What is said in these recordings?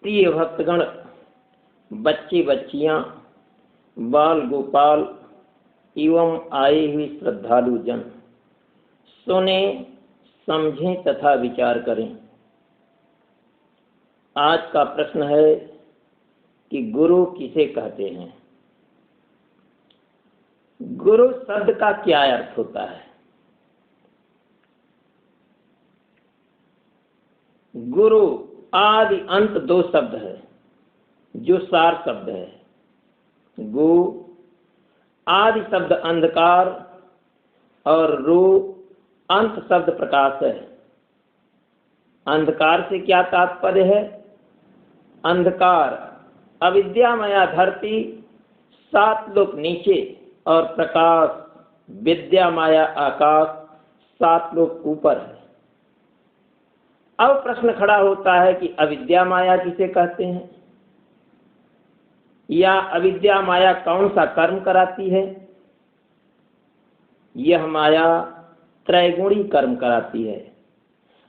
प्रिय भक्तगण, बच्चे बच्चियां, बाल गोपाल एवं आए हुए श्रद्धालु जन, सुने, समझें तथा विचार करें। आज का प्रश्न है कि गुरु किसे कहते हैं। गुरु शब्द का क्या अर्थ होता है। गुरु आदि अंत दो शब्द है जो सार शब्द है। गु आदि शब्द अंधकार और रू अंत शब्द प्रकाश है। अंधकार से क्या तात्पर्य है। अंधकार अविद्यामया धरती, 7 लोक नीचे, और प्रकाश विद्या माया आकाश, 7 लोक ऊपर है। अब प्रश्न खड़ा होता है कि अविद्या माया किसे कहते हैं, या अविद्या माया कौन सा कर्म कराती है। यह माया त्रैगुणी कर्म कराती है,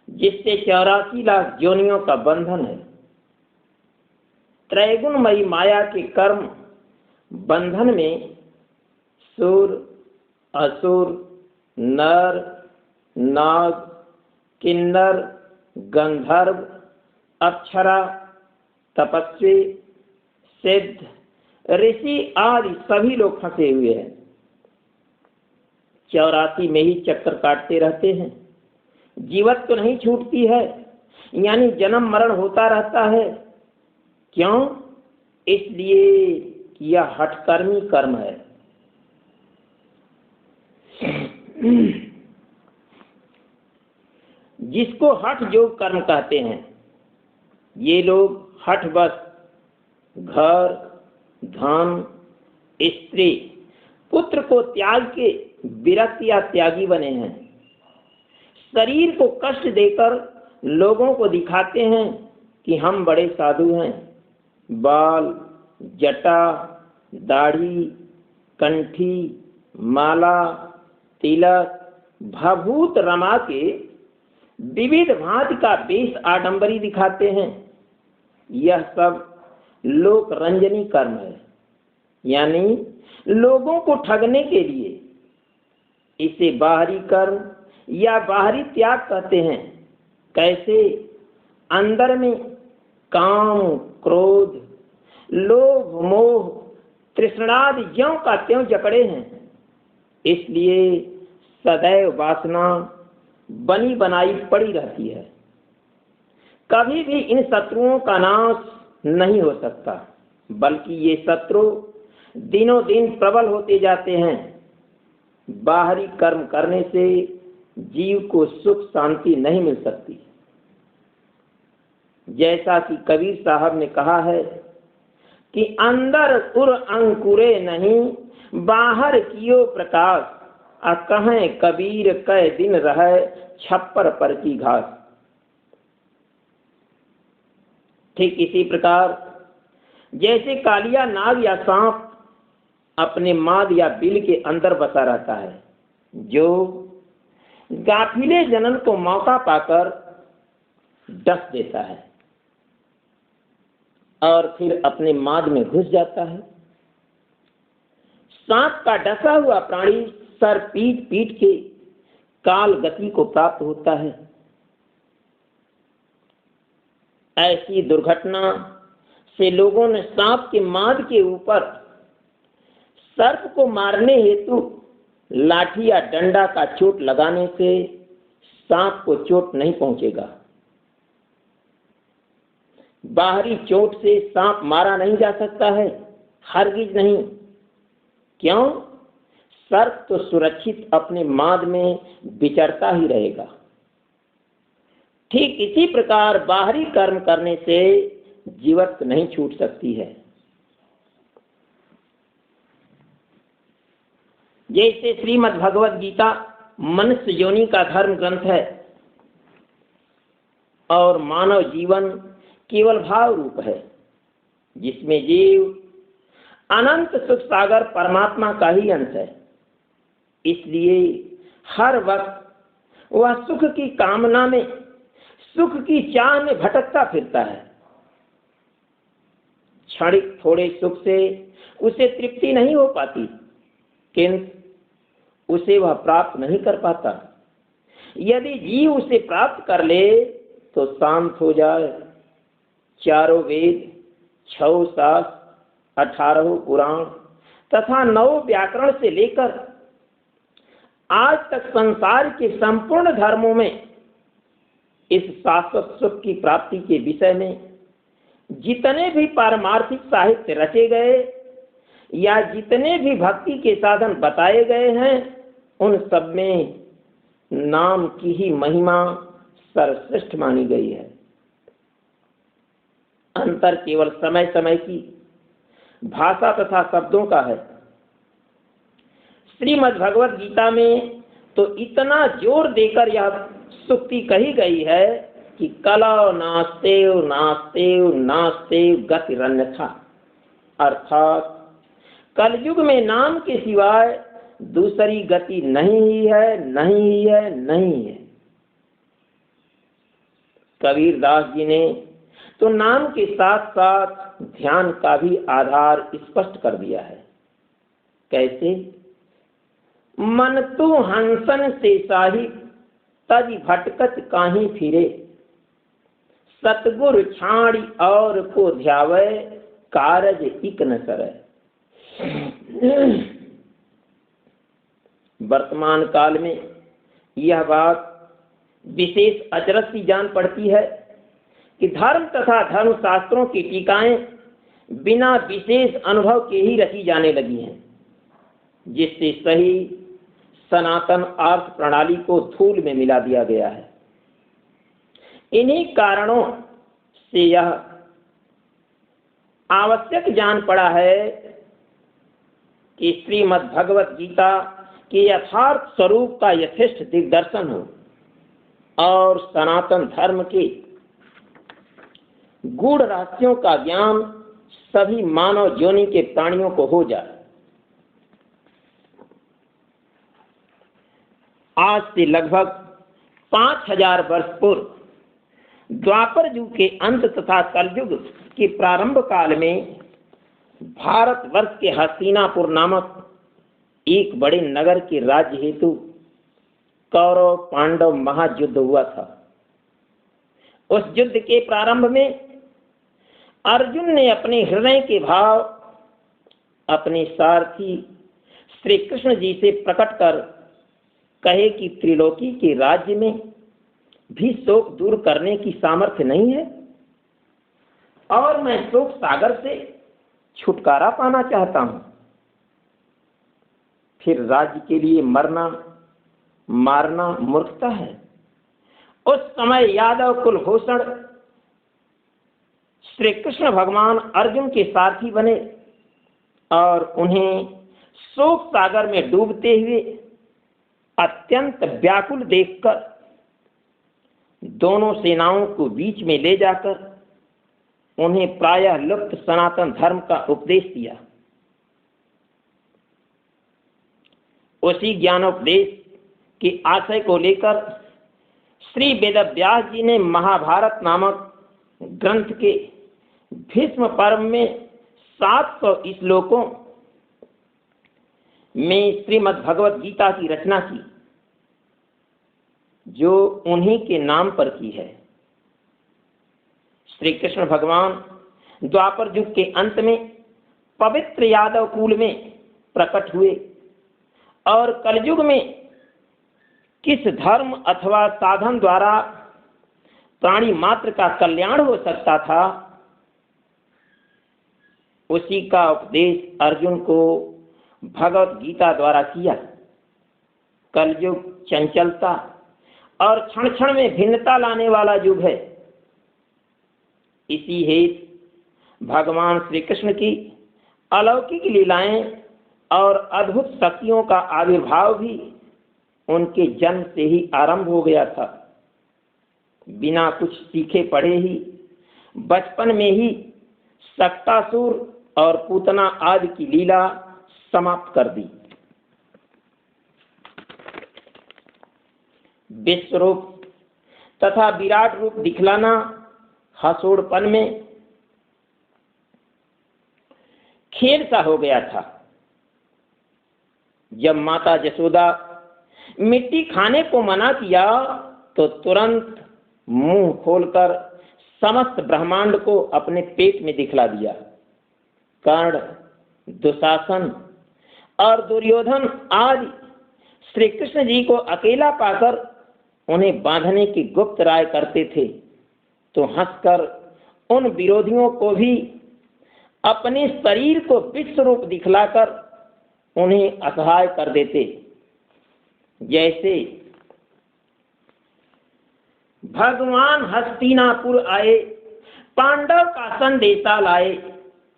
जिससे 84 लाख योनियों का बंधन है। त्रैगुणमयी माया के कर्म बंधन में सुर, असुर, नर, नाग, किन्नर, गंधर्व, अप्सरा, तपस्वी, सिद्ध, ऋषि आदि सभी लोग फंसे हुए हैं। 84 में ही चक्कर काटते रहते हैं। जीवत तो नहीं छूटती है, यानी जन्म मरण होता रहता है। क्यों? इसलिए कि यह हठकर्मी कर्म है। जिसको हठ योग कर्म कहते हैं। ये लोग हठवश घर, धन, स्त्री, पुत्र को त्याग के विरक्त या त्यागी बने हैं। शरीर को कष्ट देकर लोगों को दिखाते हैं कि हम बड़े साधु हैं। बाल, जटा, दाढ़ी, कंठी, माला, तिलक, भभूत रमा के विविध भांति का वेश आडंबरी दिखाते हैं। यह सब लोक रंजनी कर्म है, यानी लोगों को ठगने के लिए। इसे बाहरी कर्म या बाहरी त्याग कहते हैं। कैसे? अंदर में काम, क्रोध, लोभ, मोह, तृष्णादि ज्यों का त्यों जकड़े हैं। इसलिए सदैव वासना बनी बनाई पड़ी रहती है। कभी भी इन शत्रुओं का नाश नहीं हो सकता, बल्कि ये शत्रु दिनों दिन प्रबल होते जाते हैं। बाहरी कर्म करने से जीव को सुख शांति नहीं मिल सकती। जैसा कि कबीर साहब ने कहा है कि अंदर उर अंकुरे नहीं, बाहर कियो प्रकाश, कहें कबीर कै दिन रहे, छप्पर पर की घास। ठीक इसी प्रकार जैसे कालिया नाग या सांप अपने माद या बिल के अंदर बसा रहता है, जो गाफिले जनन को मौका पाकर डस देता है और फिर अपने माद में घुस जाता है। सांप का डसा हुआ प्राणी सर पीट पीट के काल गति को प्राप्त होता है। ऐसी दुर्घटना से लोगों ने सांप के माद के ऊपर सर्प को मारने हेतु लाठी या डंडा का चोट लगाने से सांप को चोट नहीं पहुंचेगा। बाहरी चोट से सांप मारा नहीं जा सकता है, हरगिज नहीं। क्यों? सर्प तो सुरक्षित अपने माद में विचरता ही रहेगा। ठीक इसी प्रकार बाहरी कर्म करने से जीवत नहीं छूट सकती है। जैसे श्रीमद् भगवद गीता मनुष्य योनि का धर्म ग्रंथ है और मानव जीवन केवल भाव रूप है, जिसमें जीव अनंत सुख सागर परमात्मा का ही अंश है। इसलिए हर वक्त वह सुख की कामना में, सुख की चाह में भटकता फिरता है। क्षणिक थोड़े सुख से उसे तृप्ति नहीं हो पाती, किंतु उसे वह प्राप्त नहीं कर पाता। यदि जीव उसे प्राप्त कर ले तो शांत हो जाए। चारों वेद, 6 शास्त्र, 18 पुराण तथा 9 व्याकरण से लेकर आज तक संसार के संपूर्ण धर्मों में इस शाश्वत सुख की प्राप्ति के विषय में जितने भी पारमार्थिक साहित्य रचे गए या जितने भी भक्ति के साधन बताए गए हैं, उन सब में नाम की ही महिमा सर्वश्रेष्ठ मानी गई है। अंतर केवल समय समय की भाषा तथा शब्दों का है। श्रीमद् भगवत गीता में तो इतना जोर देकर यह सुक्ति कही गई है कि कलौ नास्तेव नास्तेव नास्तेव गतिरन्यथा, अर्थात कलयुग में नाम के सिवाय दूसरी गति नहीं ही है, नहीं ही है, नहीं है। कबीरदास जी ने तो नाम के साथ साथ ध्यान का भी आधार स्पष्ट कर दिया है। कैसे? मन तू हंसन से साहिब तज भटकत काहीं फिरे, सतगुर छाड़ी और को ध्यावे कारज इक न सरे। वर्तमान काल में यह बात विशेष अचरज सी जान पड़ती है कि धर्म तथा धर्म शास्त्रों की टीकाएं बिना विशेष अनुभव के ही रची जाने लगी हैं, जिससे सही सनातन अर्थ प्रणाली को धूल में मिला दिया गया है। इन्हीं कारणों से यह आवश्यक जान पड़ा है कि श्रीमद् भगवत गीता के यथार्थ स्वरूप का यथेष्ट दिग्दर्शन हो और सनातन धर्म के गूढ़ रहस्यों का ज्ञान सभी मानव योनि के प्राणियों को हो जाए। आज से लगभग 5000 वर्ष पूर्व द्वापर युग के अंत तथा कलयुग के प्रारंभ काल में भारतवर्ष के हस्तिनापुर नामक एक बड़े नगर के राज्य हेतु कौरव पांडव महायुद्ध हुआ था। उस युद्ध के प्रारंभ में अर्जुन ने अपने हृदय के भाव अपने सारथी श्री कृष्ण जी से प्रकट कर कहे कि त्रिलोकी के राज्य में भी शोक दूर करने की सामर्थ्य नहीं है और मैं शोक सागर से छुटकारा पाना चाहता हूं। फिर राज्य के लिए मरना मारना मूर्खता है। उस समय यादव कुलभूषण श्री कृष्ण भगवान अर्जुन के सारथी बने और उन्हें शोक सागर में डूबते हुए अत्यंत व्याकुल देखकर दोनों सेनाओं को बीच में ले जाकर उन्हें प्रायः लुप्त सनातन धर्म का उपदेश दिया। उसी ज्ञानोपदेश के आशय को लेकर श्री वेदव्यास जी ने महाभारत नामक ग्रंथ के भीष्म पर्व में 700 श्लोकों में श्रीमद् भगवत गीता की रचना की, जो उन्हीं के नाम पर की है। श्री कृष्ण भगवान द्वापर युग के अंत में पवित्र यादव कुल में प्रकट हुए और कलयुग में किस धर्म अथवा साधन द्वारा प्राणी मात्र का कल्याण हो सकता था, उसी का उपदेश अर्जुन को भगवत गीता द्वारा किया। कलयुग चंचलता और क्षण क्षण में भिन्नता लाने वाला युग है। इसी हेतु भगवान श्री कृष्ण की अलौकिक लीलाएं और अद्भुत शक्तियों का आविर्भाव भी उनके जन्म से ही आरंभ हो गया था। बिना कुछ सीखे पढ़े ही बचपन में ही सक्तासुर और पूतना आदि की लीला समाप्त कर दी। विश्व रूप तथा विराट रूप दिखलाना हसोड़पन में खेल सा हो गया था। जब माता यशोदा मिट्टी खाने को मना किया तो तुरंत मुंह खोलकर समस्त ब्रह्मांड को अपने पेट में दिखला दिया। कर्ण, दुशासन और दुर्योधन आदि श्री कृष्ण जी को अकेला पाकर उन्हें बांधने की गुप्त राय करते थे, तो हंसकर उन विरोधियों को भी अपने शरीर को विश्व रूप दिखलाकर उन्हें असहाय कर देते। जैसे भगवान हस्तिनापुर आए, पांडव का संदेशा लाए,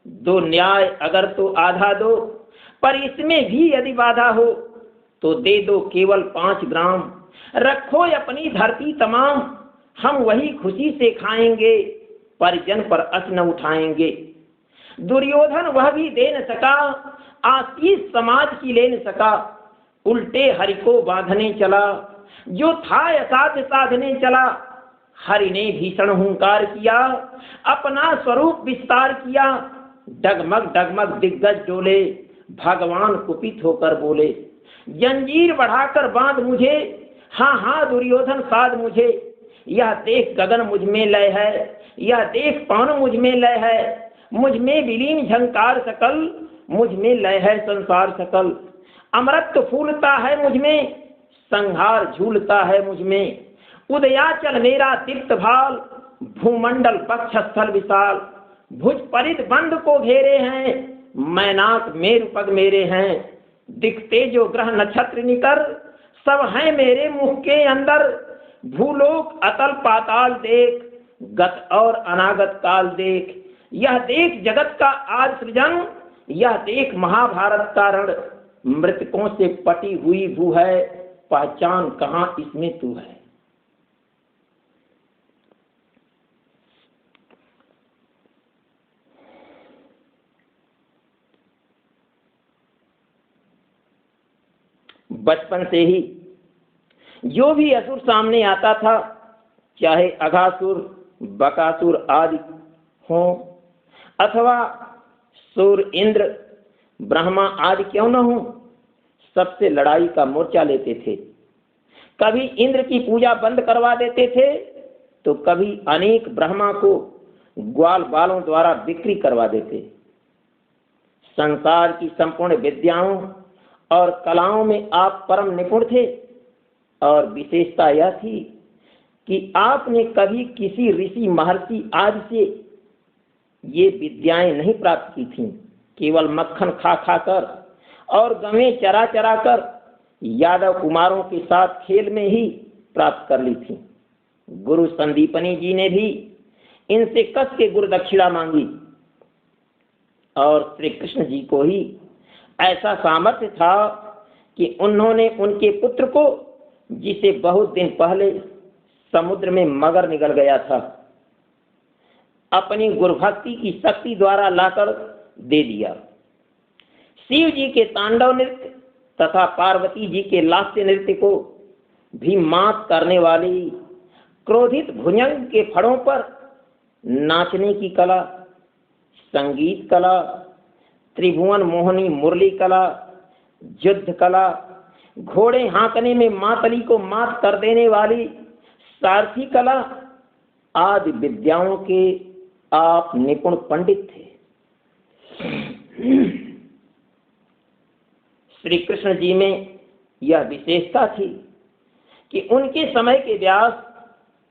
दो न्याय अगर तो आधा दो, पर इसमें भी यदि बाधा हो तो दे दो केवल 5 ग्राम। रखो अपनी धरती तमाम, हम वही खुशी से खाएंगे, परिजन पर अस न उठाएंगे। दुर्योधन वह भी दे न सका, आशीष समाज की ले न सका, उल्टे हरि को बांधने चला, जो था असाध्य साधने चला। हरि ने भीषण हुंकार किया, अपना स्वरूप विस्तार किया, डगमग डगमग दिग्गज डोले, भगवान कुपित होकर बोले, जंजीर बढ़ाकर बांध मुझे, हाँ हाँ दुर्योधन साध मुझे। यह देख गगन मुझ में लय है, यह देख पवन मुझ में लय है, मुझ में विलीन झंकार सकल, मुझ में लय है संसार सकल। अमृत फूलता है मुझ में, संहार झूलता है मुझ में। उदयाचल मेरा दीप्त भाल, भूमंडल पक्ष स्थल विशाल। भुज परिध बंद को घेरे हैं, मैनाक मेरु पग मेरे हैं। दिखते जो ग्रह नक्षत्र निकर, सब हैं मेरे मुख के अंदर। भूलोक अतल पाताल देख, गत और अनागत काल देख। यह देख जगत का आद सृजन, यह देख महाभारत का रण। मृतकों से पटी हुई भू है, पहचान कहां इसमें तू है। बचपन से ही जो भी असुर सामने आता था, चाहे अघासुर, बकासुर आदि हो, अथवा सूर्य, इंद्र, ब्रह्मा आदि क्यों न हो, सबसे लड़ाई का मोर्चा लेते थे। कभी इंद्र की पूजा बंद करवा देते थे, तो कभी अनेक ब्रह्मा को ग्वाल बालों द्वारा बिक्री करवा देते। संसार की संपूर्ण विद्याओं और कलाओं में आप परम निपुण थे, और विशेषता यह थी कि आपने कभी किसी ऋषि महर्षि आदि से ये विद्याएं नहीं प्राप्त की थीं। केवल मक्खन खा खाकर और गवें चरा चरा कर यादव कुमारों के साथ खेल में ही प्राप्त कर ली थी। गुरु संदीपनी जी ने भी इनसे कस के गुरु दक्षिणा मांगी, और श्री कृष्ण जी को ही ऐसा सामर्थ्य था कि उन्होंने उनके पुत्र को, जिसे बहुत दिन पहले समुद्र में मगर निगल गया था, अपनी गुरुभक्ति की शक्ति द्वारा लाकर दे दिया। शिव जी के तांडव नृत्य तथा पार्वती जी के लास्य नृत्य को भी मात करने वाली क्रोधित भुजंग के फड़ों पर नाचने की कला, संगीत कला, त्रिभुवन मोहनी मुरली कला, युद्ध कला, घोड़े हाँकने में मातली को मात कर देने वाली सारथी कला आदि विद्याओं के आप निपुण पंडित थे। श्री कृष्ण जी में यह विशेषता थी कि उनके समय के व्यास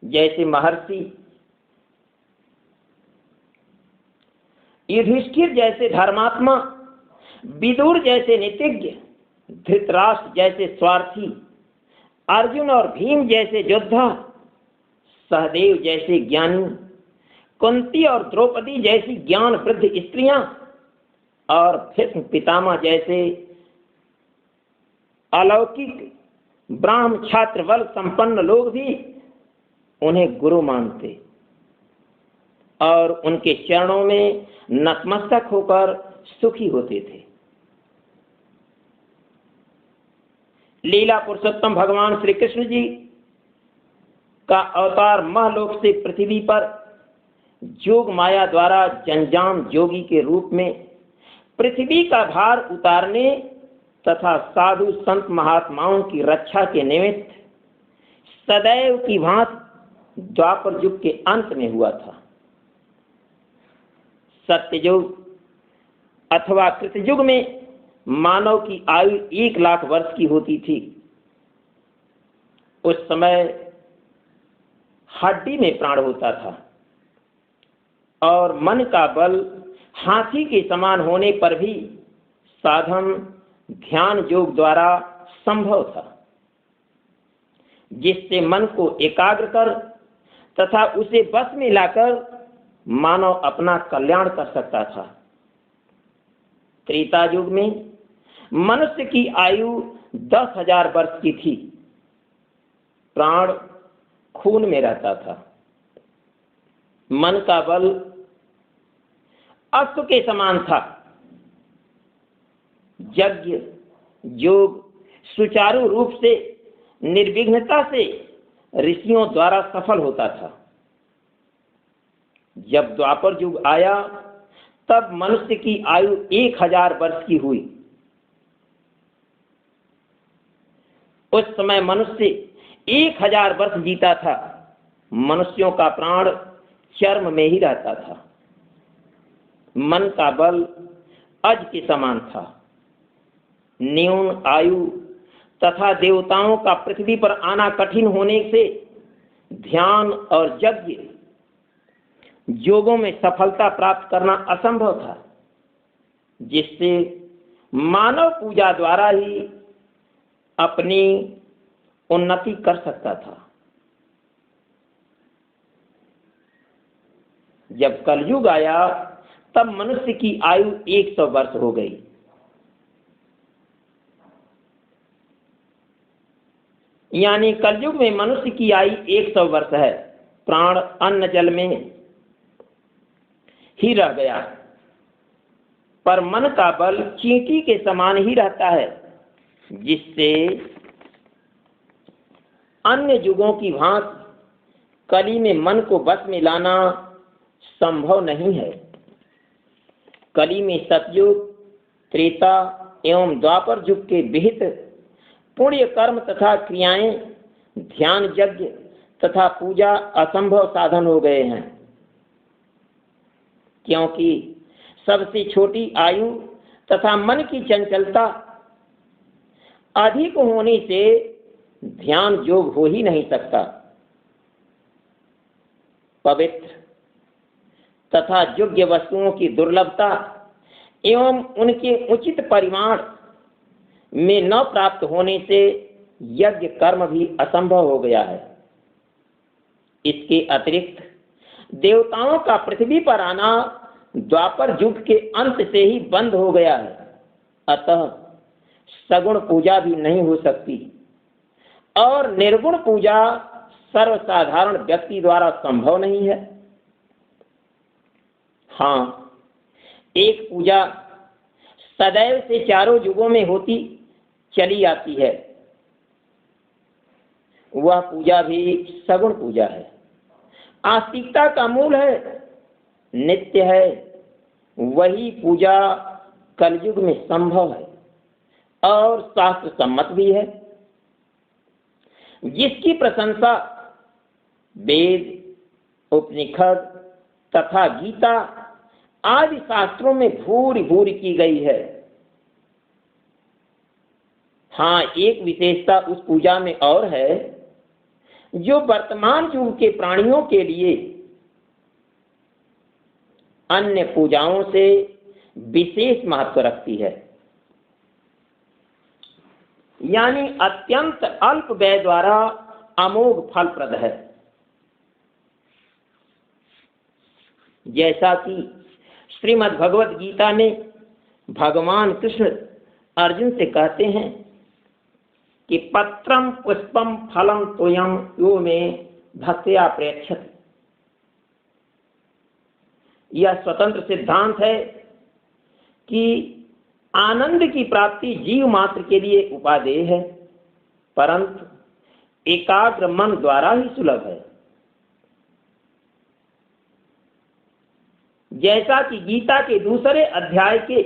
जैसे महर्षि, युधिष्ठिर जैसे धर्मात्मा, विदुर जैसे नीतिज्ञ, धृतराष्ट्र जैसे स्वार्थी, अर्जुन और भीम जैसे योद्धा, सहदेव जैसे ज्ञानी, कुंती और द्रौपदी जैसी ज्ञान वृद्ध स्त्रियां, और भीष्म पितामह जैसे अलौकिक ब्राह्म छात्र बल संपन्न लोग भी उन्हें गुरु मानते और उनके चरणों में नतमस्तक होकर सुखी होते थे। लीला पुरुषोत्तम भगवान श्री कृष्ण जी का अवतार महलोक से पृथ्वी पर जोग माया द्वारा जंजाम जोगी के रूप में पृथ्वी का भार उतारने तथा साधु संत महात्माओं की रक्षा के निमित्त सदैव की भांति द्वापर युग के अंत में हुआ था। सत्ययुग अथवा कृतयुग में मानव की आयु 1 लाख वर्ष की होती थी। उस समय हड्डी में प्राण होता था और मन का बल हाथी के समान होने पर भी साधन ध्यान योग द्वारा संभव था, जिससे मन को एकाग्र कर तथा उसे बस में लाकर मानव अपना कल्याण कर सकता था। त्रेता युग में मनुष्य की आयु 10,000 वर्ष की थी। प्राण खून में रहता था। मन का बल अश्व के समान था। यज्ञ योग सुचारू रूप से निर्विघ्नता से ऋषियों द्वारा सफल होता था। जब द्वापर युग आया तब मनुष्य की आयु 1,000 वर्ष की हुई। उस समय मनुष्य 1,000 वर्ष जीता था। मनुष्यों का प्राण चर्म में ही रहता था। मन का बल अज के समान था। न्यून आयु तथा देवताओं का पृथ्वी पर आना कठिन होने से ध्यान और यज्ञ योगों में सफलता प्राप्त करना असंभव था, जिससे मानव पूजा द्वारा ही अपनी उन्नति कर सकता था। जब कलयुग आया तब मनुष्य की आयु 100 वर्ष हो गई। यानी कलयुग में मनुष्य की आयु 100 वर्ष है। प्राण अन्न जल में ही रह गया, पर मन का बल चींटी के समान ही रहता है, जिससे अन्य युगों की भांति कली में मन को बस में लाना संभव नहीं है। कली में सतयुग त्रेता एवं द्वापर युग के विहित पुण्य कर्म तथा क्रियाएं ध्यान यज्ञ तथा पूजा असंभव साधन हो गए हैं, क्योंकि सबसे छोटी आयु तथा मन की चंचलता अधिक होने से ध्यान योग हो ही नहीं सकता। पवित्र तथा योग्य वस्तुओं की दुर्लभता एवं उनके उचित परिमाण में न प्राप्त होने से यज्ञ कर्म भी असंभव हो गया है। इसके अतिरिक्त देवताओं का पृथ्वी पर आना द्वापर युग के अंत से ही बंद हो गया है। अतः सगुण पूजा भी नहीं हो सकती और निर्गुण पूजा सर्वसाधारण व्यक्ति द्वारा संभव नहीं है। हाँ, एक पूजा सदैव से चारों युगों में होती चली आती है, वह पूजा भी सगुण पूजा है, आस्तिकता का मूल है, नित्य है। वही पूजा कलयुग में संभव है और शास्त्र सम्मत भी है, जिसकी प्रशंसा वेद उपनिषद तथा गीता आदि शास्त्रों में भूरि भूरि की गई है। हाँ, एक विशेषता उस पूजा में और है जो वर्तमान युग के प्राणियों के लिए अन्य पूजाओं से विशेष महत्व रखती है, यानी अत्यंत अल्प व्यय द्वारा अमोघ फलप्रद है। जैसा कि श्रीमद् भगवद गीता में भगवान कृष्ण अर्जुन से कहते हैं कि पत्रम पुष्पम फलम तोयम यो में भक्त्या प्रेक्षते। यह स्वतंत्र सिद्धांत है कि आनंद की प्राप्ति जीव मात्र के लिए उपादेय है, परंतु एकाग्र मन द्वारा ही सुलभ है। जैसा कि गीता के दूसरे अध्याय के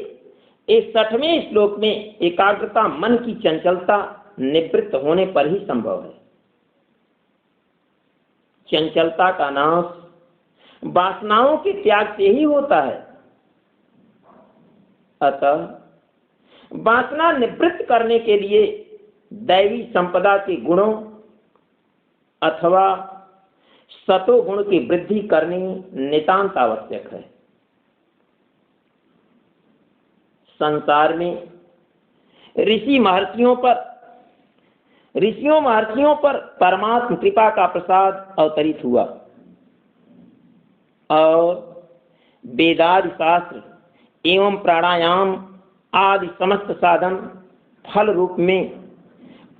इस 60वें श्लोक में एकाग्रता मन की चंचलता निवृत्त होने पर ही संभव है। चंचलता का नाश वासनाओं के त्याग से ही होता है। अतः वासना निवृत्त करने के लिए दैवी संपदा के गुणों अथवा सतो गुण की वृद्धि करनी नितांत आवश्यक है। संसार में ऋषियों महर्षियों पर परमात्म कृपा का प्रसाद अवतरित हुआ और वेदादि शास्त्र एवं प्राणायाम आदि समस्त साधन फल रूप में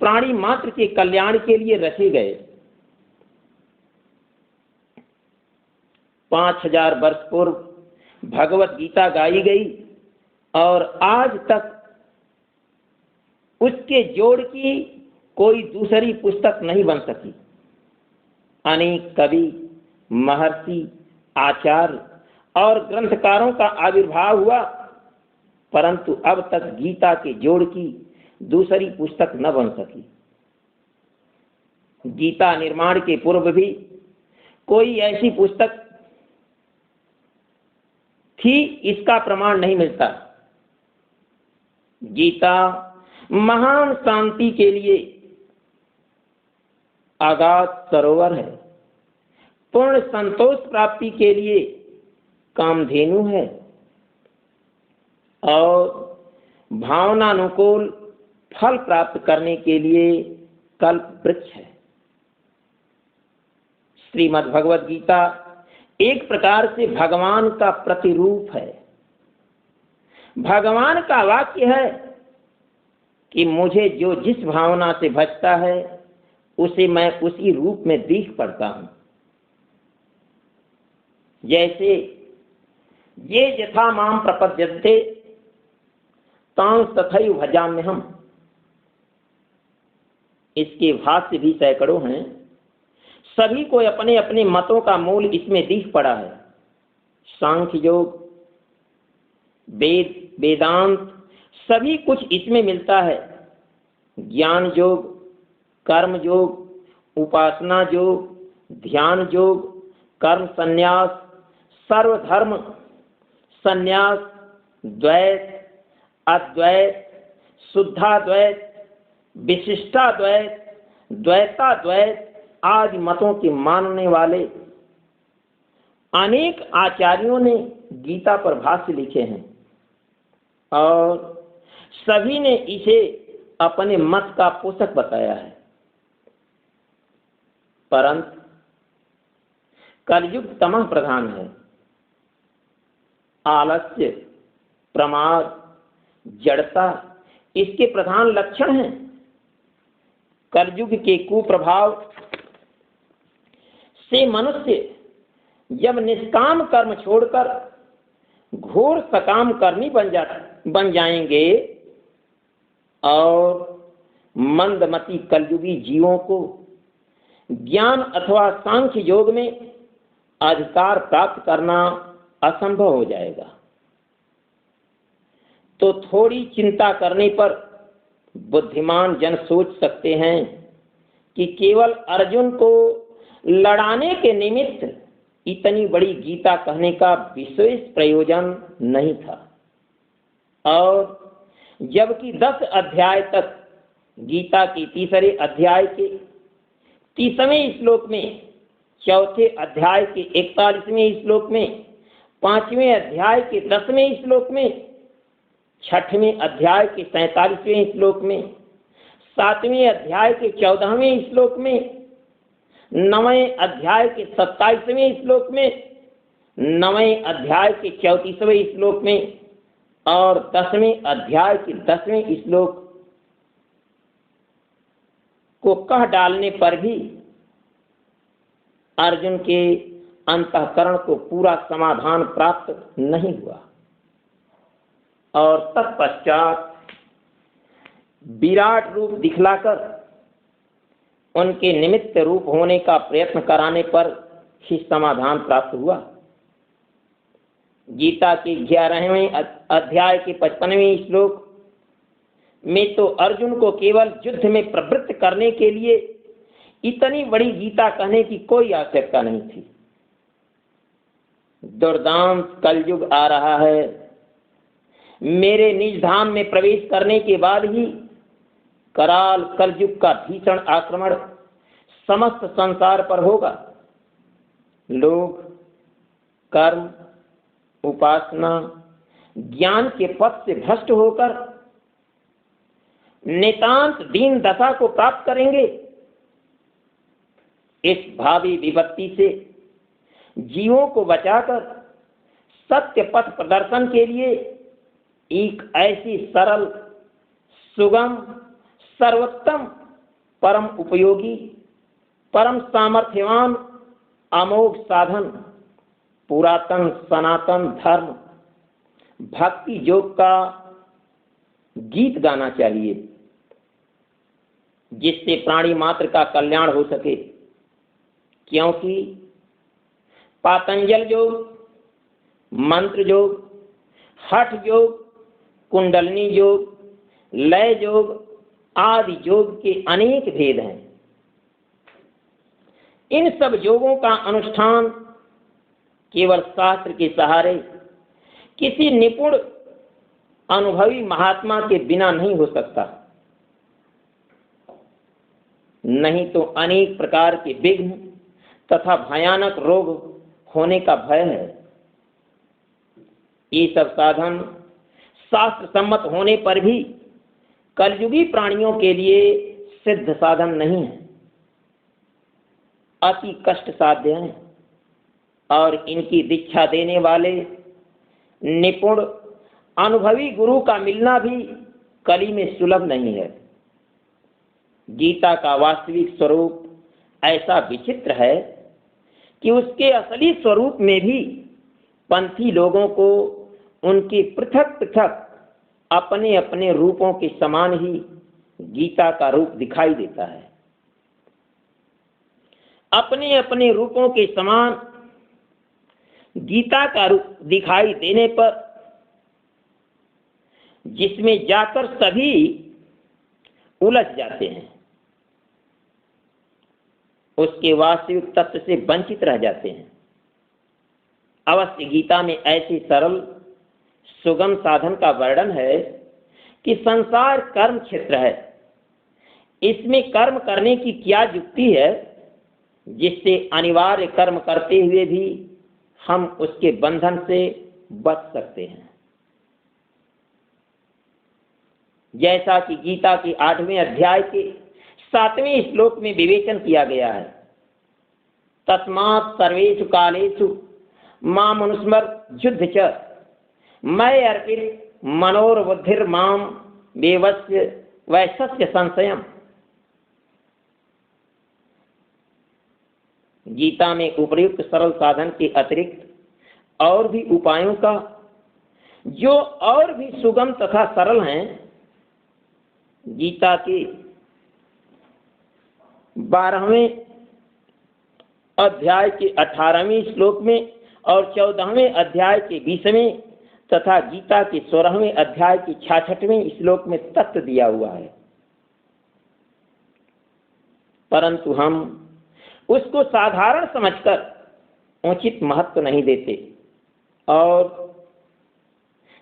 प्राणी मात्र के कल्याण के लिए रचे गए। 5000 वर्ष पूर्व भगवत गीता गाई गई और आज तक उसके जोड़ की कोई दूसरी पुस्तक नहीं बन सकी। अनेक कवि, महर्षि, आचार्य और ग्रंथकारों का आविर्भाव हुआ, परंतु अब तक गीता के जोड़ की दूसरी पुस्तक न बन सकी। गीता निर्माण के पूर्व भी कोई ऐसी पुस्तक थी, इसका प्रमाण नहीं मिलता। गीता महान शांति के लिए अगाध सरोवर है, पूर्ण संतोष प्राप्ति के लिए कामधेनु है और भावनानुकूल फल प्राप्त करने के लिए कल्प वृक्ष है। श्रीमद् भगवद गीता एक प्रकार से भगवान का प्रतिरूप है। भगवान का वाक्य है कि मुझे जो जिस भावना से भजता है उसे मैं उसी रूप में देख पड़ता हूं। जैसे ये यथा माम प्रपद्यन्ते तां तथैव भजाम्यहम्, इसके भाष्य भी सैकड़ों हैं। सभी को अपने अपने मतों का मूल इसमें दिख पड़ा है। सांख्य योग, वेद, वेदांत सभी कुछ इसमें मिलता है। ज्ञान योग, कर्म योग, उपासना योग, ध्यान योग, कर्म संन्यास, सर्वधर्म संन्यास, द्वैत, अद्वैत, शुद्धाद्वैत, विशिष्टाद्वैत, द्वैताद्वैत आदि मतों के मानने वाले अनेक आचार्यों ने गीता पर भाष्य लिखे हैं और सभी ने इसे अपने मत का पोषक बताया है। परंतु कलयुग तमः प्रधान है। आलस्य, प्रमाद, जड़ता इसके प्रधान लक्षण हैं। कलयुग के कुप्रभाव से मनुष्य जब निष्काम कर्म छोड़कर घोर सकाम कर्मी बन जाएंगे और मंदमती कलयुगी जीवों को ज्ञान अथवा सांख्य योग में अधिकार प्राप्त करना असंभव हो जाएगा। तो थोड़ी चिंता करने पर बुद्धिमान जन सोच सकते हैं कि केवल अर्जुन को लड़ाने के निमित्त इतनी बड़ी गीता कहने का विशेष प्रयोजन नहीं था, और जबकि 10 अध्याय तक गीता के तीसरे अध्याय के 30वें श्लोक में, चौथे अध्याय के 41वें श्लोक में, 5वें अध्याय के 10वें श्लोक में, 6वें अध्याय के 47वें श्लोक में, 7वें अध्याय के 14वें श्लोक में, 9वें अध्याय के 27वें श्लोक में, 9वें अध्याय के 34वें श्लोक में और 10वें अध्याय के 10वें श्लोक को कह डालने पर भी अर्जुन के अंतःकरण को पूरा समाधान प्राप्त नहीं हुआ और तत्पश्चात विराट रूप दिखलाकर उनके निमित्त रूप होने का प्रयत्न कराने पर ही समाधान प्राप्त हुआ। गीता के 11वें अध्याय के 55वें श्लोक में तो अर्जुन को केवल युद्ध में प्रवृत्त करने के लिए इतनी बड़ी गीता कहने की कोई आवश्यकता नहीं थी। दुर्दांत कलयुग आ रहा है, मेरे निज धाम में प्रवेश करने के बाद ही कराल कलयुग का भीषण आक्रमण समस्त संसार पर होगा। लोग कर्म, उपासना, ज्ञान के पथ से भ्रष्ट होकर नितांत दीन दशा को प्राप्त करेंगे। इस भावी विपत्ति से जीवों को बचाकर सत्य पथ प्रदर्शन के लिए एक ऐसी सरल, सुगम, सर्वोत्तम, परम उपयोगी, परम सामर्थ्यवान, अमोघ साधन पुरातन सनातन धर्म भक्ति योग का गीत गाना चाहिए, जिससे प्राणी मात्र का कल्याण हो सके। क्योंकि पातंजल योग, मंत्र योग, हठ योग, कुंडलनी योग, लय योग आदि योग के अनेक भेद हैं। इन सब योगों का अनुष्ठान केवल शास्त्र के सहारे किसी निपुण अनुभवी महात्मा के बिना नहीं हो सकता, नहीं तो अनेक प्रकार के विघ्न तथा भयानक रोग होने का भय है। ये सब साधन शास्त्र सम्मत होने पर भी कलयुगी प्राणियों के लिए सिद्ध साधन नहीं है, अति कष्ट साध्य हैं और इनकी दीक्षा देने वाले निपुण अनुभवी गुरु का मिलना भी कली में सुलभ नहीं है। गीता का वास्तविक स्वरूप ऐसा विचित्र है कि उसके असली स्वरूप में भी पंथी लोगों को उनके पृथक पृथक अपने अपने रूपों के समान ही गीता का रूप दिखाई देता है। अपने अपने रूपों के समान गीता का रूप दिखाई देने पर जिसमें जाकर सभी उलझ जाते हैं, उसके वास्तविक तत्व से वंचित रह जाते हैं। अवश्य गीता में ऐसे सरल सुगम साधन का वर्णन है कि संसार कर्म क्षेत्र है, इसमें कर्म करने की क्या युक्ति है जिससे अनिवार्य कर्म करते हुए भी हम उसके बंधन से बच सकते हैं। जैसा कि गीता के 8वें अध्याय के 7वें श्लोक में विवेचन किया गया है, तस्मात् सर्वेषु कालेषु मामनुस्मर युद्ध च मैं अर्पित मनोर्बुद्धिर्माम वेवस्य वैसस्य संशयम्। गीता में उपर्युक्त सरल साधन के अतिरिक्त और भी उपायों का, जो और भी सुगम तथा सरल हैं, गीता के 12वें अध्याय के 18वें श्लोक में और 14वें अध्याय के 20वें तथा गीता के 16वें अध्याय के 66वें श्लोक में तत्व दिया हुआ है, परंतु हम उसको साधारण समझकर उचित महत्व नहीं देते और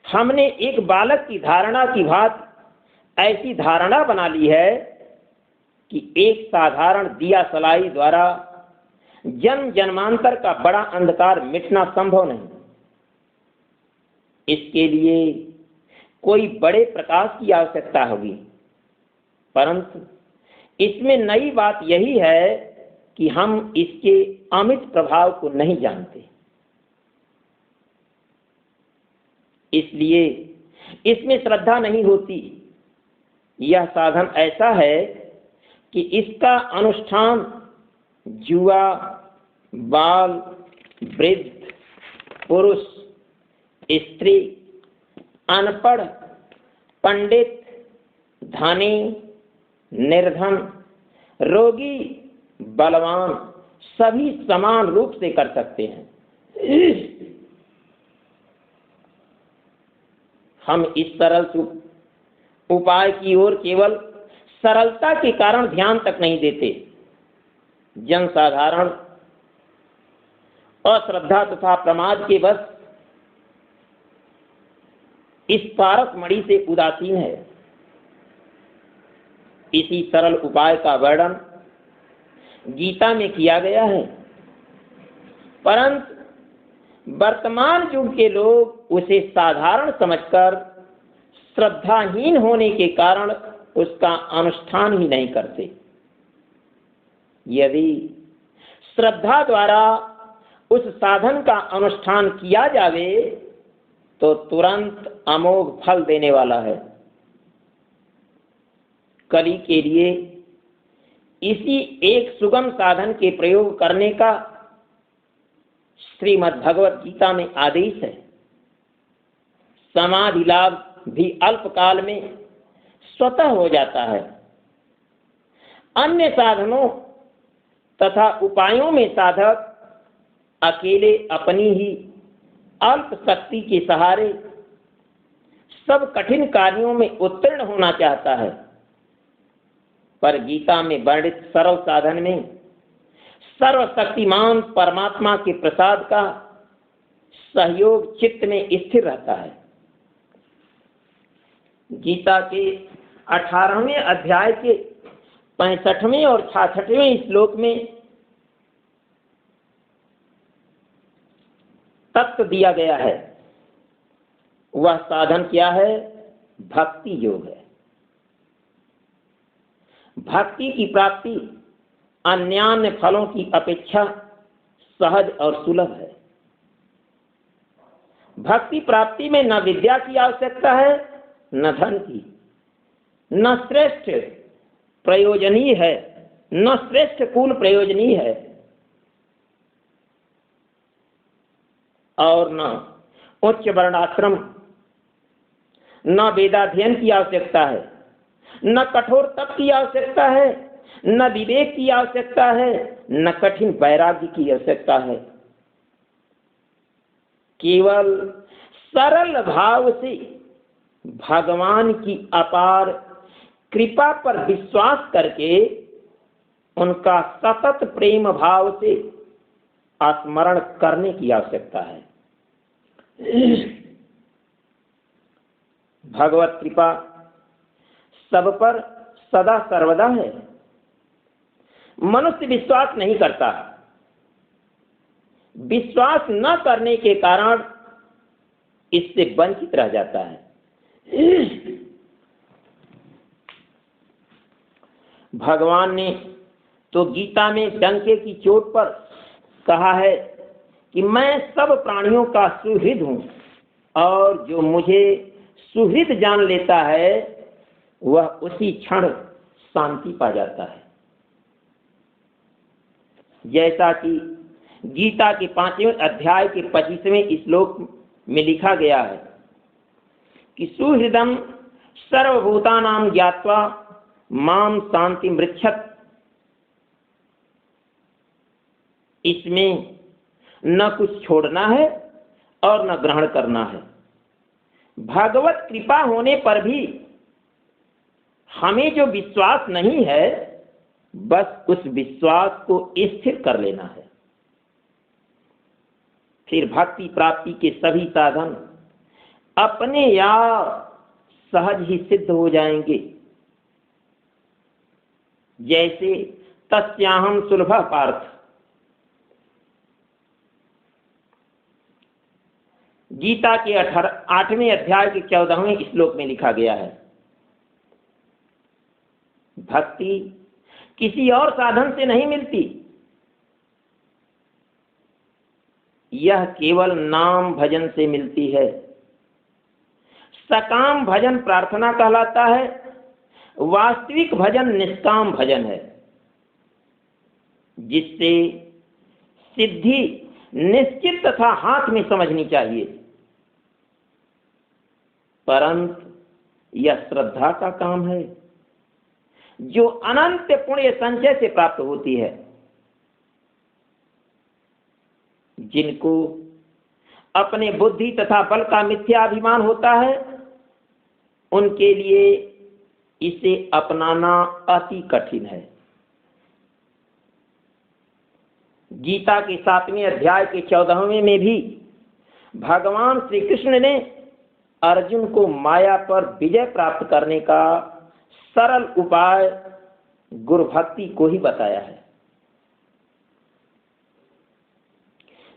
हमने एक बालक की धारणा की भांति ऐसी धारणा बना ली है कि एक साधारण दिया सलाई द्वारा जन्म जन्मांतर का बड़ा अंधकार मिटना संभव नहीं। इसके लिए कोई बड़े प्रकाश की आवश्यकता होगी, परंतु इसमें नई बात यही है कि हम इसके अमित प्रभाव को नहीं जानते, इसलिए इसमें श्रद्धा नहीं होती। यह साधन ऐसा है कि इसका अनुष्ठान युवा, बाल, वृद्ध, पुरुष, स्त्री, अनपढ़, पंडित, धनी, निर्धन, रोगी, बलवान सभी समान रूप से कर सकते हैं। हम इस सरल उपाय की ओर केवल सरलता के कारण ध्यान तक नहीं देते। जनसाधारण अश्रद्धा तथा प्रमाद के बस इस पारस मणि से उदासीन है। इसी सरल उपाय का वर्णन गीता में किया गया है, परंतु वर्तमान युग के लोग उसे साधारण समझकर श्रद्धाहीन होने के कारण उसका अनुष्ठान ही नहीं करते। यदि श्रद्धा द्वारा उस साधन का अनुष्ठान किया जावे तो तुरंत अमोघ फल देने वाला है। कली के लिए इसी एक सुगम साधन के प्रयोग करने का श्रीमद् भगवत गीता में आदेश है। समाधि लाभ भी अल्पकाल में स्वतः हो जाता है। अन्य साधनों तथा उपायों में साधक अकेले अपनी ही अल्प शक्ति के सहारे सब कठिन कार्यों में उत्तीर्ण होना चाहता है, पर गीता में वर्णित सरल साधन में सर्वशक्तिमान परमात्मा के प्रसाद का सहयोग चित्त में स्थिर रहता है। गीता के 18वें अध्याय के 65वें और 66वें श्लोक में तत्व दिया गया है। वह साधन क्या है? भक्ति योग है। भक्ति की प्राप्ति अन्यान्य फलों की अपेक्षा सहज और सुलभ है। भक्ति प्राप्ति में न विद्या की आवश्यकता है, न धन की, न श्रेष्ठ प्रयोजनीय है, न श्रेष्ठ कुल प्रयोजनीय है, और न उच्च वर्णाश्रम, न वेदाध्ययन की आवश्यकता है, न कठोर तप की आवश्यकता है, न विवेक की आवश्यकता है, न कठिन वैराग्य की आवश्यकता है। केवल सरल भाव से भगवान की अपार कृपा पर विश्वास करके उनका सतत प्रेम भाव से स्मरण करने की आवश्यकता है। भगवत कृपा सब पर सदा सर्वदा है। मनुष्य विश्वास नहीं करता। विश्वास न करने के कारण इससे वंचित रह जाता है। भगवान ने तो गीता में डंके की चोट पर कहा है कि मैं सब प्राणियों का सुहृद हूं, और जो मुझे सुहृद जान लेता है वह उसी क्षण शांति पा जाता है। जैसा कि गीता के 5वें अध्याय के 25वें श्लोक में लिखा गया है कि सुहृदम सर्वभूतानां ज्ञात्वा माम शांति मृच्छत। इसमें न कुछ छोड़ना है और न ग्रहण करना है। भगवत कृपा होने पर भी हमें जो विश्वास नहीं है, बस उस विश्वास को स्थिर कर लेना है। फिर भक्ति प्राप्ति के सभी साधन अपने आप सहज ही सिद्ध हो जाएंगे। जैसे तस्याहम सुलभ पार्थ, गीता के 8वें अध्याय के 14वें श्लोक में लिखा गया है। भक्ति किसी और साधन से नहीं मिलती, यह केवल नाम भजन से मिलती है। सकाम भजन प्रार्थना कहलाता है, वास्तविक भजन निष्काम भजन है, जिससे सिद्धि निश्चित तथा हाथ में समझनी चाहिए। परंतु यह श्रद्धा का काम है, जो अनंत पुण्य संचय से प्राप्त होती है। जिनको अपने बुद्धि तथा बल का मिथ्या अभिमान होता है, उनके लिए इसे अपनाना अति कठिन है। गीता के 7वें अध्याय के 14वें में भी भगवान श्री कृष्ण ने अर्जुन को माया पर विजय प्राप्त करने का सरल उपाय गुरु भक्ति को ही बताया है।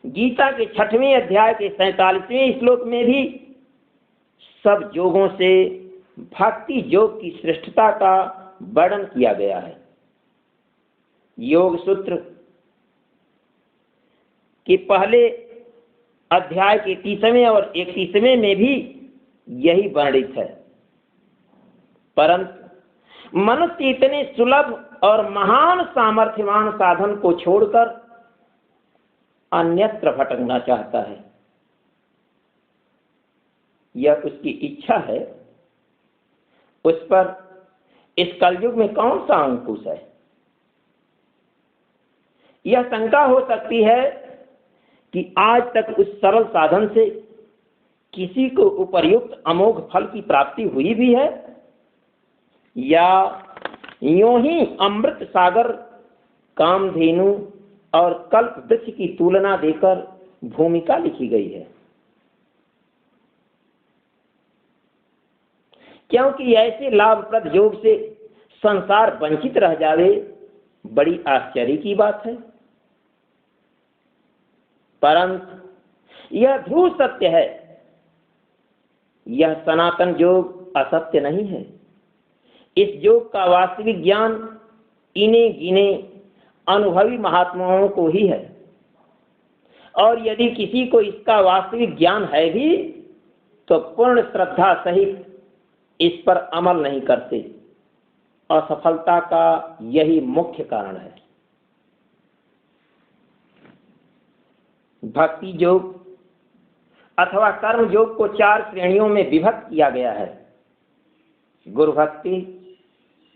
गीता के 6वें अध्याय के 47वें श्लोक में भी सब योगों से भक्ति योग की श्रेष्ठता का वर्णन किया गया है। योग सूत्र के पहले अध्याय के 30वें और 31वें में भी यही वर्णित है, परंतु मनुष्य इतने सुलभ और महान सामर्थ्यवान साधन को छोड़कर अन्यत्र भटकना चाहता है। यह उसकी इच्छा है, उस पर इस कलयुग में कौन सा अंकुश है। यह शंका हो सकती है कि आज तक उस सरल साधन से किसी को उपर्युक्त अमोघ फल की प्राप्ति हुई भी है, या यूं ही अमृत सागर, कामधेनु और कल्प वृक्ष की तुलना देकर भूमिका लिखी गई है। क्योंकि ऐसे लाभप्रद योग से संसार वंचित रह जावे, बड़ी आश्चर्य की बात है। परंतु यह ध्रुव सत्य है, यह सनातन योग असत्य नहीं है। इस योग का वास्तविक ज्ञान इन्हें गिने अनुभवी महात्माओं को ही है, और यदि किसी को इसका वास्तविक ज्ञान है भी तो पूर्ण श्रद्धा सहित इस पर अमल नहीं करते। असफलता का यही मुख्य कारण है। भक्ति योग अथवा कर्म योग को 4 श्रेणियों में विभक्त किया गया है: गुरु भक्ति,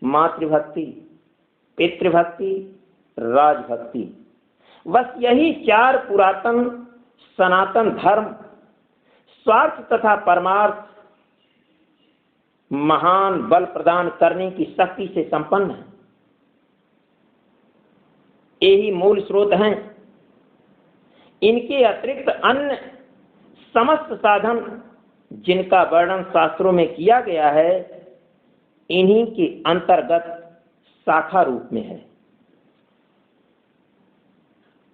मातृभक्ति, पितृभक्ति, राजभक्ति। बस यही 4 पुरातन सनातन धर्म स्वार्थ तथा परमार्थ महान बल प्रदान करने की शक्ति से संपन्न है। यही मूल स्रोत हैं। इनके अतिरिक्त अन्य समस्त साधन जिनका वर्णन शास्त्रों में किया गया है, इन्हीं के अंतर्गत शाखा रूप में है।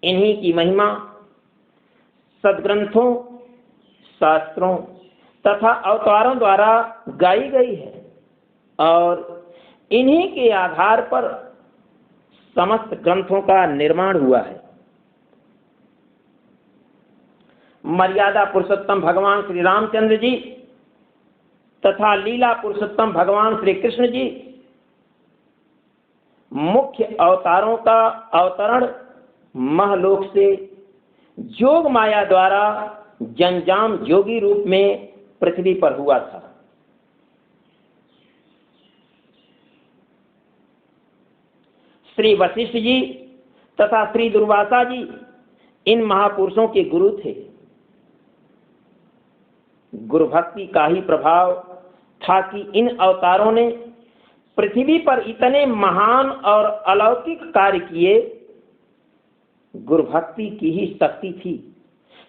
इन्हीं की महिमा सद्ग्रंथों, शास्त्रों तथा अवतारों द्वारा गाई गई है, और इन्हीं के आधार पर समस्त ग्रंथों का निर्माण हुआ है। मर्यादा पुरुषोत्तम भगवान श्री रामचंद्र जी तथा लीला पुरुषोत्तम भगवान श्री कृष्ण जी मुख्य अवतारों का अवतरण महलोक से योग माया द्वारा जंजाम जोगी रूप में पृथ्वी पर हुआ था। श्री वशिष्ठ जी तथा श्री दुर्वासा जी इन महापुरुषों के गुरु थे। गुरु भक्ति का ही प्रभाव था कि इन अवतारों ने पृथ्वी पर इतने महान और अलौकिक कार्य किए। गुरु भक्ति की ही शक्ति थी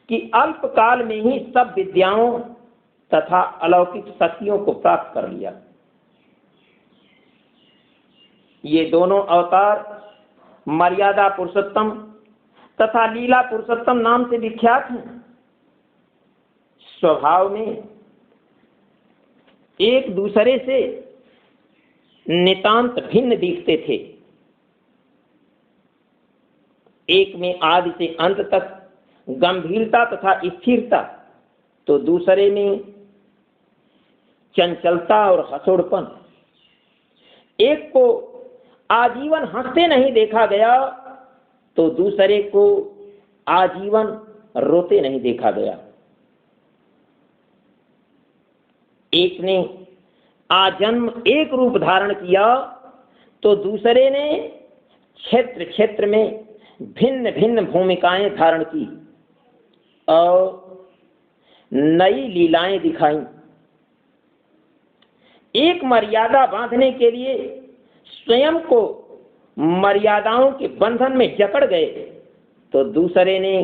कि अल्प काल में ही सब विद्याओं तथा अलौकिक शक्तियों को प्राप्त कर लिया। ये दोनों अवतार मर्यादा पुरुषोत्तम तथा लीला पुरुषोत्तम नाम से विख्यात हैं। स्वभाव में एक दूसरे से नितांत भिन्न दिखते थे। एक में आदि से अंत तक गंभीरता तथा स्थिरता, तो दूसरे में चंचलता और हंसोड़पन। एक को आजीवन हंसते नहीं देखा गया, तो दूसरे को आजीवन रोते नहीं देखा गया। एक ने आजन्म एक रूप धारण किया, तो दूसरे ने क्षेत्र क्षेत्र में भिन्न भिन्न भूमिकाएं धारण की और नई लीलाएं दिखाई। एक मर्यादा बांधने के लिए स्वयं को मर्यादाओं के बंधन में जकड़ गए, तो दूसरे ने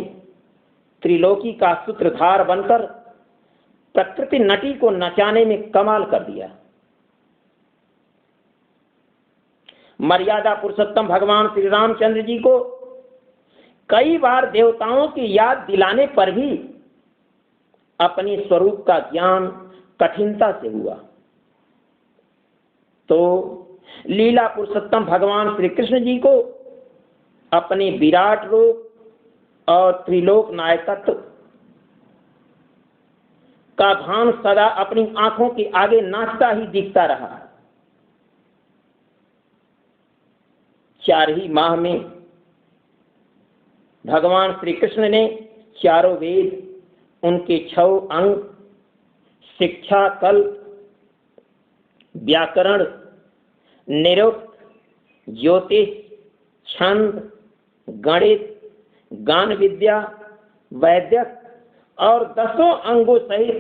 त्रिलोकी का सूत्रधार बनकर प्रकृति नटी को नचाने में कमाल कर दिया। मर्यादा पुरुषोत्तम भगवान श्री रामचंद्र जी को कई बार देवताओं की याद दिलाने पर भी अपने स्वरूप का ज्ञान कठिनता से हुआ। तो लीला पुरुषोत्तम भगवान श्री कृष्ण जी को अपने विराट रूप और त्रिलोक नायकत्व का भान सदा अपनी आंखों के आगे नाचता ही दिखता रहा। 4 ही माह में भगवान श्री कृष्ण ने चारों वेद, उनके 6 अंग, शिक्षा, कल्प, व्याकरण, निरुक्त, ज्योतिष, छंद, गणित, गान विद्या, वैद्यक और 10 अंगों सहित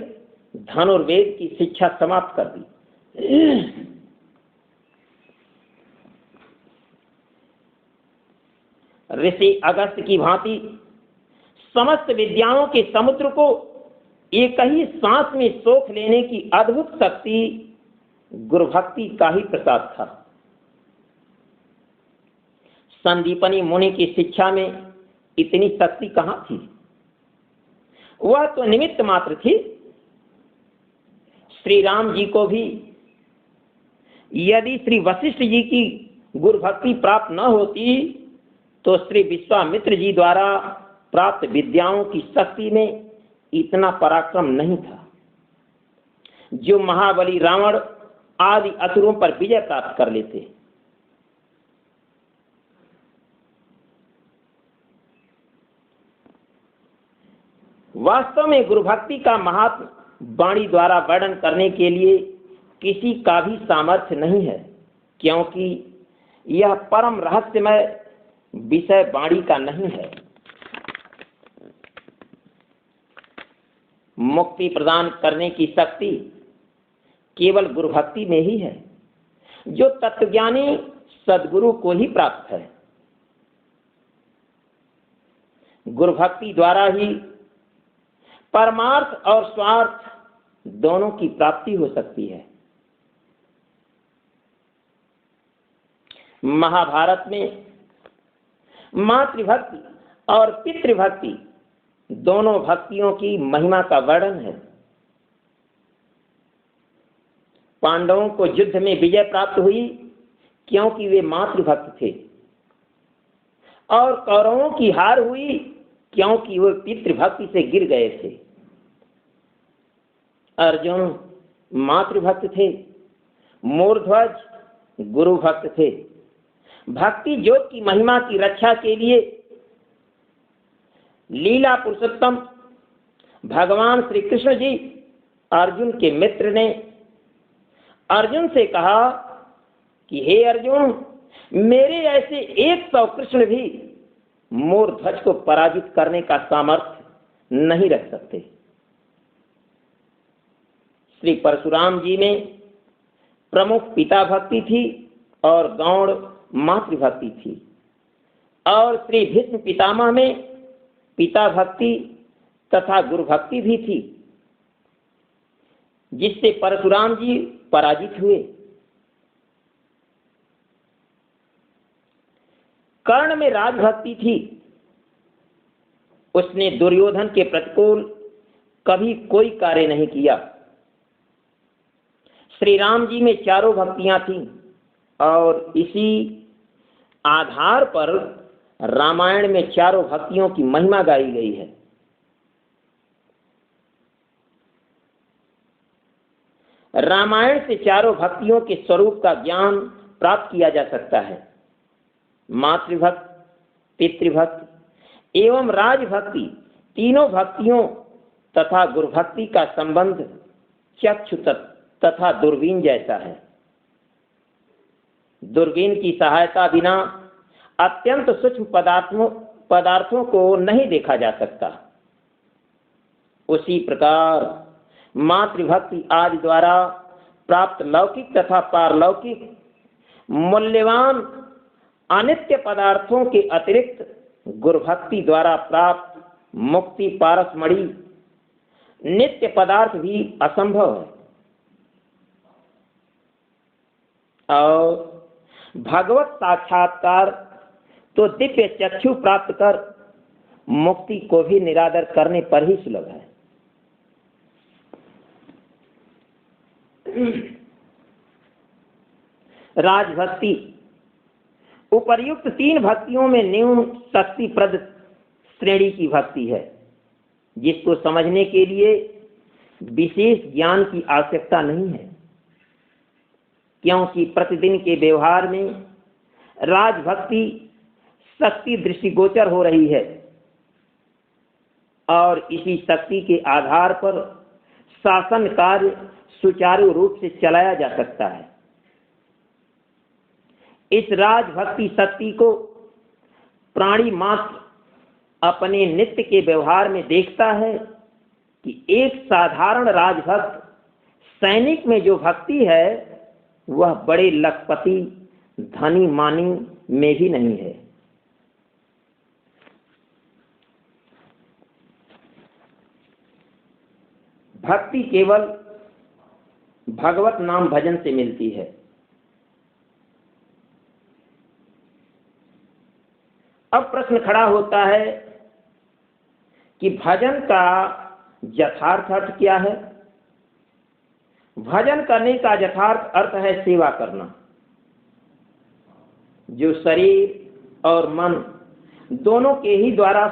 धनुर्वेद की शिक्षा समाप्त कर दी। ऋषि अगस्त की भांति समस्त विद्याओं के समुद्र को एक ही सांस में सोख लेने की अद्भुत शक्ति गुरु भक्ति का ही प्रसाद था। संदीपनी मुनि की शिक्षा में इतनी शक्ति कहां थी? वह तो निमित्त मात्र थी। श्री राम जी को भी यदि श्री वशिष्ठ जी की गुरु भक्ति प्राप्त न होती तो श्री विश्वामित्र जी द्वारा प्राप्त विद्याओं की शक्ति में इतना पराक्रम नहीं था जो महाबली रावण आदि असुरों पर विजय प्राप्त कर लेते। वास्तव में गुरु भक्ति का महात्म वाणी द्वारा वर्णन करने के लिए किसी का भी सामर्थ्य नहीं है, क्योंकि यह परम रहस्यमय विषय वाणी का नहीं है। मुक्ति प्रदान करने की शक्ति केवल गुरु भक्ति में ही है, जो तत्वज्ञानी सद्गुरु को ही प्राप्त है। गुरु भक्ति द्वारा ही परमार्थ और स्वार्थ दोनों की प्राप्ति हो सकती है। महाभारत में मातृभक्ति और पितृभक्ति दोनों भक्तियों की महिमा का वर्णन है। पांडवों को युद्ध में विजय प्राप्त हुई क्योंकि वे मातृभक्त थे, और कौरवों की हार हुई क्योंकि वे पितृभक्ति से गिर गए थे। अर्जुन मातृभक्त थे, मूर्ध्वज गुरु भक्त थे। भक्ति योग की महिमा की रक्षा के लिए लीला पुरुषोत्तम भगवान श्री कृष्ण जी अर्जुन के मित्र ने अर्जुन से कहा कि हे अर्जुन, मेरे ऐसे 100 कृष्ण भी मूर्ध्वज को पराजित करने का सामर्थ्य नहीं रख सकते। श्री परशुराम जी में प्रमुख पिता भक्ति थी और गौण मातृभक्ति थी, और श्री भीष्म पितामह में पिता भक्ति तथा गुरु भक्ति भी थी, जिससे परशुराम जी पराजित हुए। कर्ण में राजभक्ति थी, उसने दुर्योधन के प्रतिकूल कभी कोई कार्य नहीं किया। श्री राम जी में चारों भक्तियां थीं, और इसी आधार पर रामायण में चारों भक्तियों की महिमा गाई गई है। रामायण से चारों भक्तियों के स्वरूप का ज्ञान प्राप्त किया जा सकता है। मातृभक्त, पितृभक्त एवं राजभक्ति तीनों भक्तियों तथा गुरु भक्ति का संबंध चक्षु तथा दूरबीन जैसा है। दूरबीन की सहायता बिना अत्यंत सूक्ष्म पदार्थों को नहीं देखा जा सकता। उसी प्रकार मातृभक्ति आदि द्वारा प्राप्त लौकिक तथा पारलौकिक मूल्यवान अनित्य पदार्थों के अतिरिक्त गुरु भक्ति द्वारा प्राप्त मुक्ति पारसमणि नित्य पदार्थ भी असंभव है। और भगवत साक्षात्कार तो दिव्य चक्षु प्राप्त कर मुक्ति को भी निरादर करने पर ही सुलभ है। राजभक्ति उपर्युक्त 3 भक्तियों में न्यून शक्तिप्रद श्रेणी की भक्ति है, जिसको समझने के लिए विशेष ज्ञान की आवश्यकता नहीं है, क्योंकि प्रतिदिन के व्यवहार में राजभक्ति शक्ति दृष्टिगोचर हो रही है और इसी शक्ति के आधार पर शासन कार्य सुचारू रूप से चलाया जा सकता है। इस राजभक्ति शक्ति को प्राणी मात्र अपने नित्य के व्यवहार में देखता है कि एक साधारण राजभक्त सैनिक में जो भक्ति है वह बड़े लखपति धनी मानी में भी नहीं है। भक्ति केवल भगवत नाम भजन से मिलती है। अब प्रश्न खड़ा होता है कि भजन का यथार्थ अर्थ क्या है? भजन करने का यथार्थ अर्थ है सेवा करना, जो शरीर और मन दोनों के ही द्वारा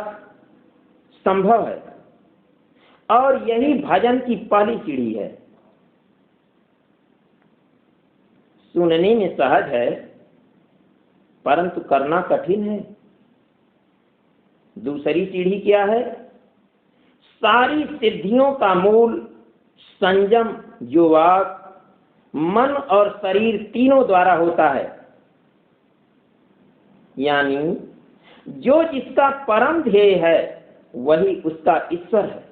संभव है, और यही भजन की पहली सीढ़ी है। सुनने में सहज है परंतु करना कठिन है। दूसरी सीढ़ी क्या है? सारी सिद्धियों का मूल संयम, जो वाक, मन और शरीर तीनों द्वारा होता है, यानी जो जिसका परम ध्येय है वही उसका ईश्वर है।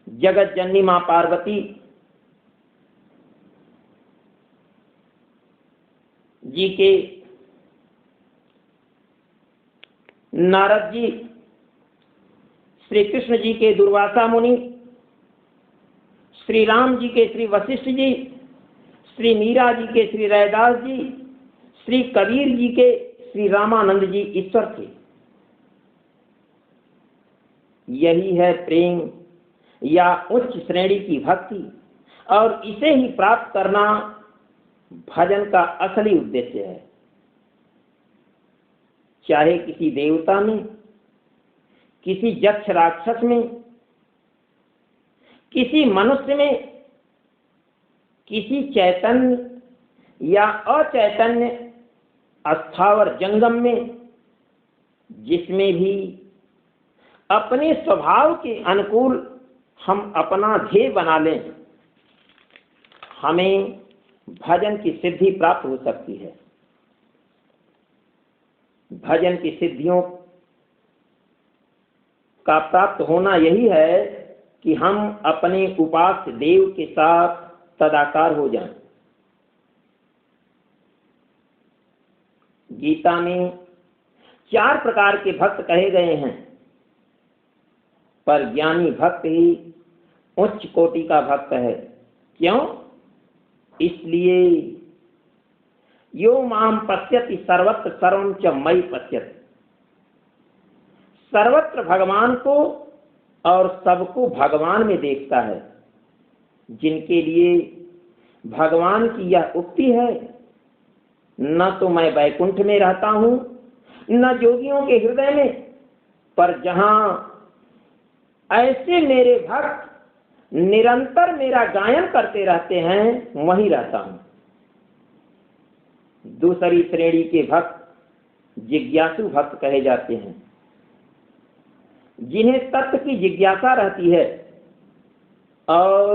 जगत जननी मां पार्वती जी के नारद जी, श्री कृष्ण जी के दुर्वासा मुनि, श्री राम जी के श्री वशिष्ठ जी, श्री मीरा जी के श्री रैदास जी, श्री कबीर जी के श्री रामानंद जी ईश्वर थे। यही है प्रेम या उच्च श्रेणी की भक्ति, और इसे ही प्राप्त करना भजन का असली उद्देश्य है। चाहे किसी देवता में, किसी यक्ष राक्षस में, किसी मनुष्य में, किसी चैतन्य या अचैतन्य अस्थावर जंगम में, जिसमें भी अपने स्वभाव के अनुकूल हम अपना ध्येय बना लें, हमें भजन की सिद्धि प्राप्त हो सकती है। भजन की सिद्धियों का प्राप्त होना यही है कि हम अपने उपास्य देव के साथ तदाकार हो जाएं। गीता में 4 प्रकार के भक्त कहे गए हैं, पर ज्ञानी भक्त ही उच्च कोटि का भक्त है। क्यों? इसलिए यो माम पश्यति सर्वत्र सर्वं च मयि पश्यति। सर्वत्र भगवान को और सबको भगवान में देखता है। जिनके लिए भगवान की यह उक्ति है, न तो मैं वैकुंठ में रहता हूं, न जोगियों के हृदय में, पर जहां ऐसे मेरे भक्त निरंतर मेरा गायन करते रहते हैं वहीं रहता हूं। दूसरी श्रेणी के भक्त जिज्ञासु भक्त कहे जाते हैं, जिन्हें तत्व की जिज्ञासा रहती है और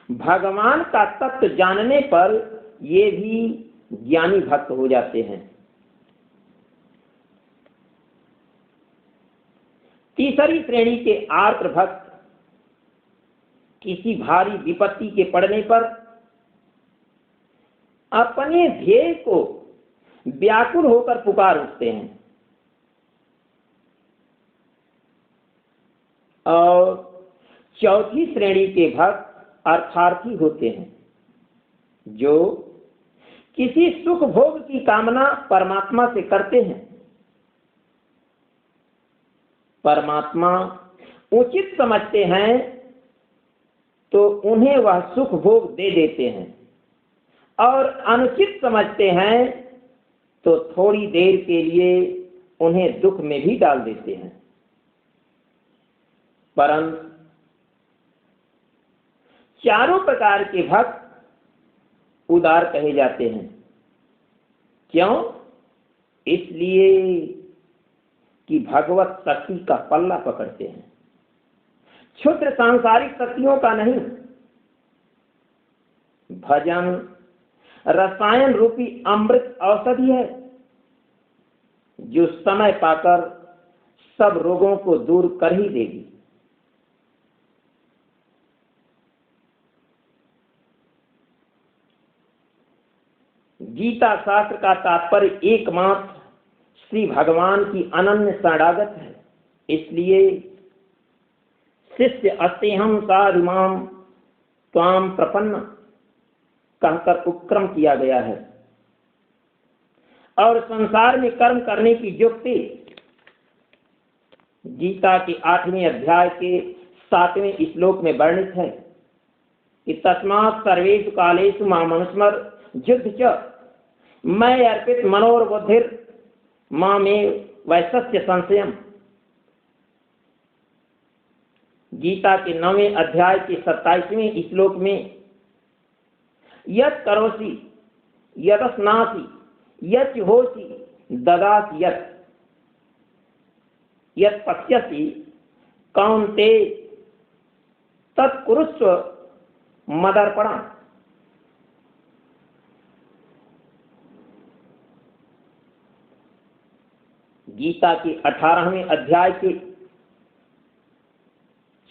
भगवान का तत्व जानने पर ये भी ज्ञानी भक्त हो जाते हैं। तीसरी श्रेणी के आर्त भक्त किसी भारी विपत्ति के पड़ने पर अपने ध्येय को व्याकुल होकर पुकार उठते हैं। और चौथी श्रेणी के भक्त अर्थार्थी होते हैं, जो किसी सुख भोग की कामना परमात्मा से करते हैं। परमात्मा उचित समझते हैं तो उन्हें वह सुख भोग दे देते हैं, और अनुचित समझते हैं तो थोड़ी देर के लिए उन्हें दुख में भी डाल देते हैं। परंतु चारों प्रकार के भक्त उदार कहे जाते हैं। क्यों? इसलिए कि भगवत शक्ति का पल्ला पकड़ते हैं, क्षुद्र सांसारिक शक्तियों का नहीं। भजन रसायन रूपी अमृत औषधि है, जो समय पाकर सब रोगों को दूर कर ही देगी। गीता शास्त्र का तात्पर्य एकमात्र श्री भगवान की अनन्य शरणागत है। इसलिए शिष्य अस्तेहम साधुमाम त्वाम प्रपन्न कहकर उपक्रम किया गया है। और संसार में कर्म करने की युक्ति गीता के 8वें अध्याय के 7वें श्लोक में वर्णित है कि तस्मात् सर्वेषु कालेषु मां मनुस्मर युद्ध च मैं अर्पित मनोर्बुद्धिर मां में वैसस्य संशयम। गीता के 9वें अध्याय के 27वें श्लोक में यत् करोसि यदस्नासि यत् होसि ददासि यत् पश्यसि कौन्तेय तत्कुरुष्व मदर्पणम्। गीता के 18वें अध्याय के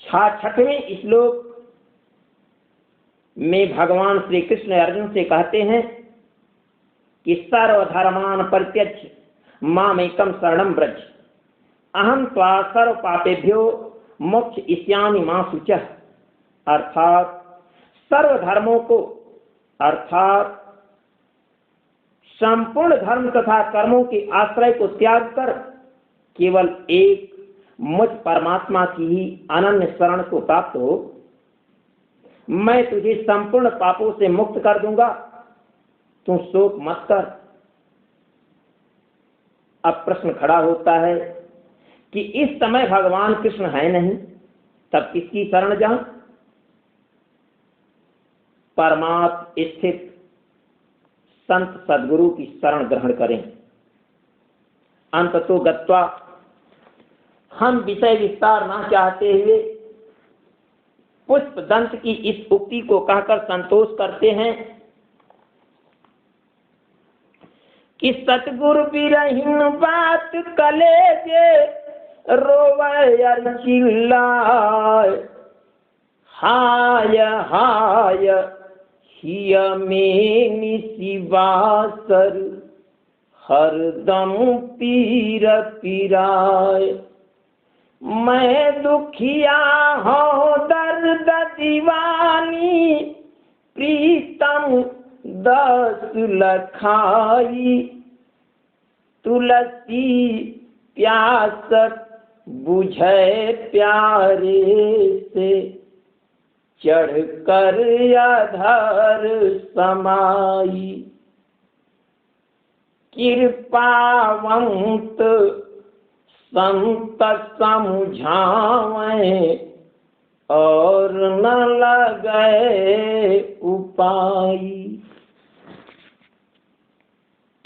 66वें श्लोक में भगवान श्री कृष्ण अर्जुन से कहते हैं कि सर्वधर्मान परित्यज्य मामेकं शरणं व्रज अहं त्वा सर्व पापेभ्यो मोक्षयिष्यामि मा शुचः। अर्थात सर्वधर्मों को, अर्थात संपूर्ण धर्म तथा कर्मों के आश्रय को त्याग कर केवल एक मुझ परमात्मा की ही अनन्य शरण को प्राप्त हो, मैं तुझे संपूर्ण पापों से मुक्त कर दूंगा, तू शोक मत कर। अब प्रश्न खड़ा होता है कि इस समय भगवान कृष्ण है नहीं, तब किसकी शरण जाऊं? परमात्म स्थित संत सद्गुरु की शरण ग्रहण करें। अंततो गत्वा हम विषय विस्तार न चाहते हुए पुष्पदंत की इस उक्ति को कहकर संतोष करते हैं कि सतगुरु बिरहिन बात कलेजे रोवै चिल्लाय हाय हाय हिय में निशिवासर हरदम पीर पीराय। मैं दुखिया हूँ दर्द दीवानी प्रीतम दस लखाई तुलसी प्यास बुझे प्यारे से चढ़ कर अधर समाई। कृपावंत संत समझावे और न लगे उपाई।